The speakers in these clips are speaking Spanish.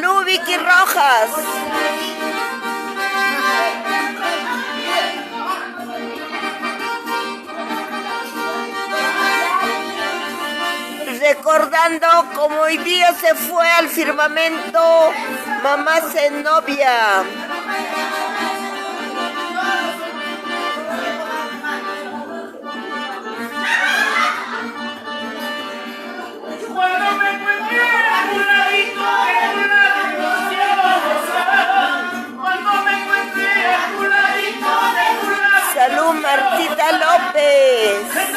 Salud, Vicky Rojas. Recordando como hoy día se fue al firmamento mamá Zenobia. Salud, Martita López.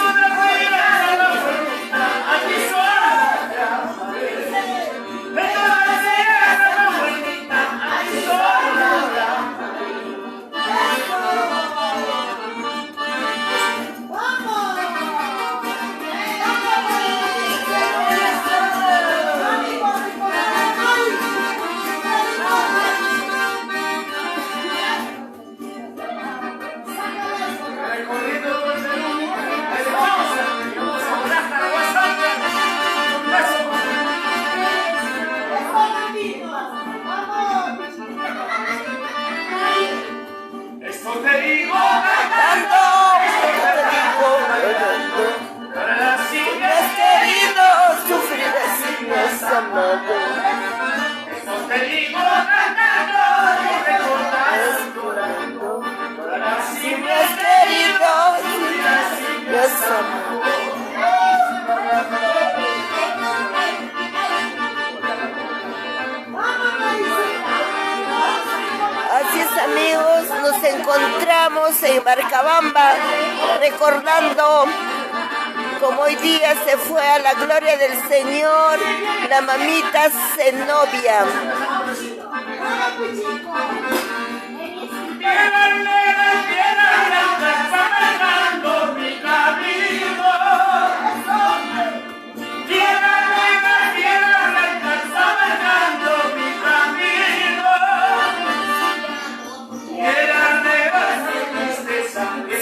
Así es, amigos, nos encontramos en Marcabamba recordando como hoy día se fue a la gloria del Señor la mamita Zenobia.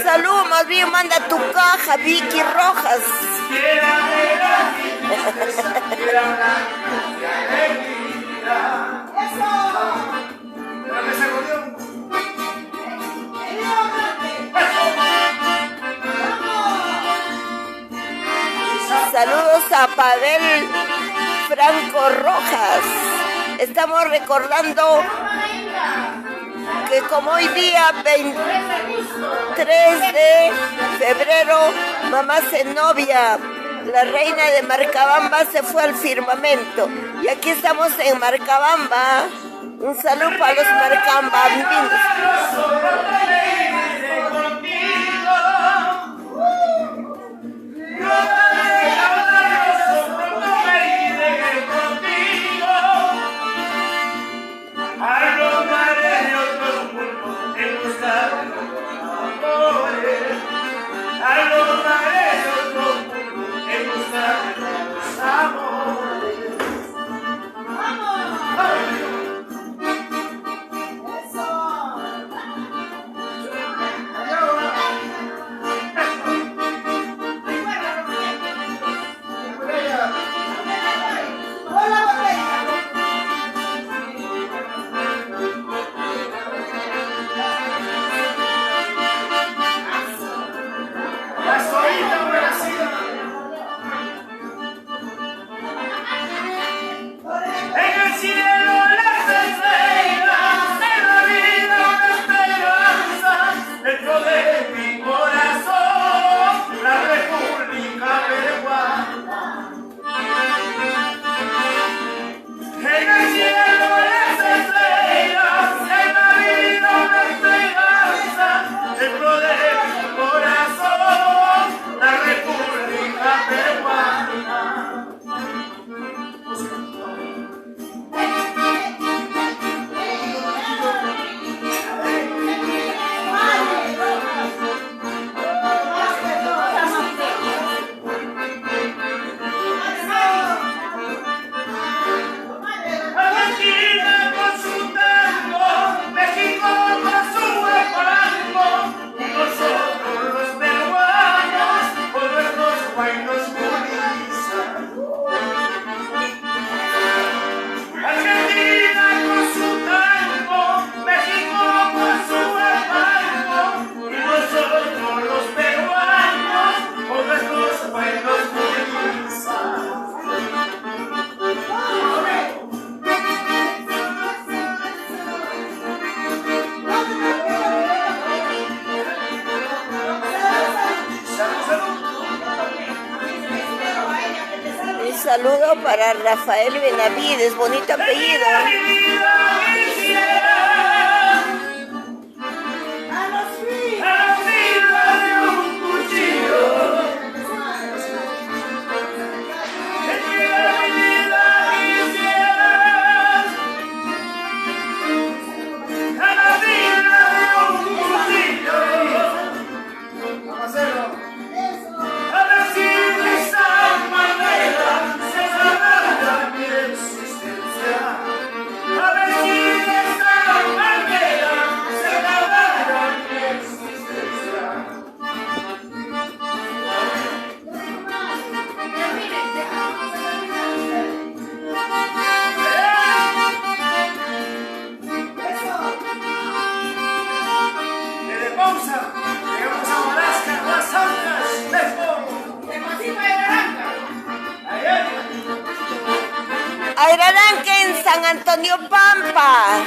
Salud, más bien manda tu caja, Vicky Rojas. Saludos a Pavel Franco Rojas. Estamos recordando que como hoy día 23 de febrero, mamá Zenobia, la reina de Marcabamba, se fue al firmamento. Y aquí estamos en Marcabamba. Un saludo para los marcabambinos. saludo para Rafael Benavides, bonito apellido. Airaranque en San Antonio Pampa.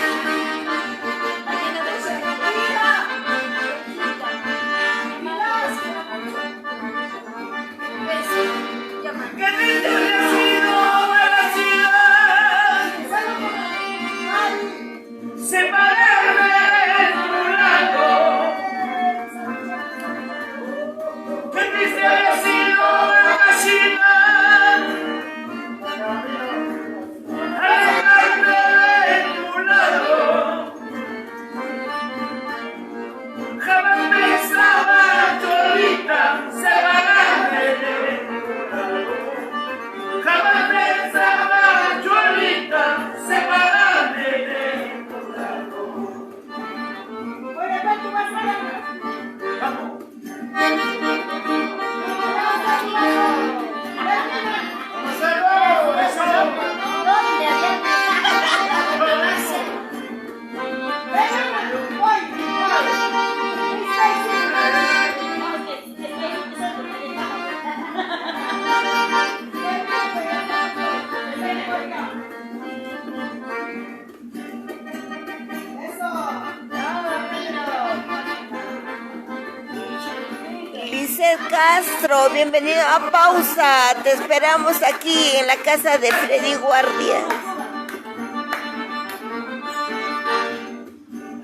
Castro, bienvenido a Pausa. Te esperamos aquí en la casa de Freddy Guardia.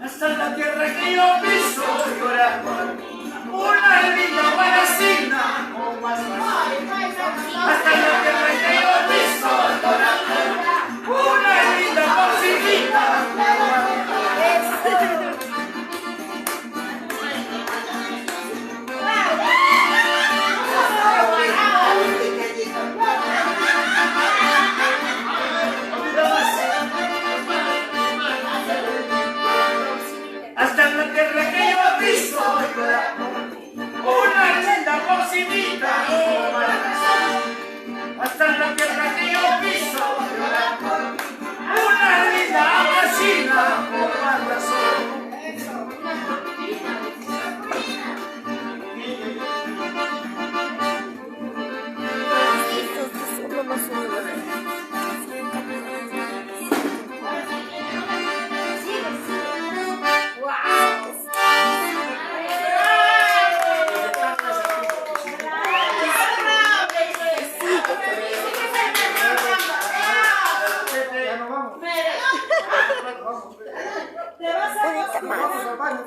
Hasta la tierra que yo piso llorar por una linda guaracina con más pasión. Hasta la tierra que yo piso llorar por una linda bolsita. Hasta la tierra que yo piso llorar por una linda bolsita. Hasta la tierra que yo piso llorar por una linda bolsita por más razón. Ahorita más.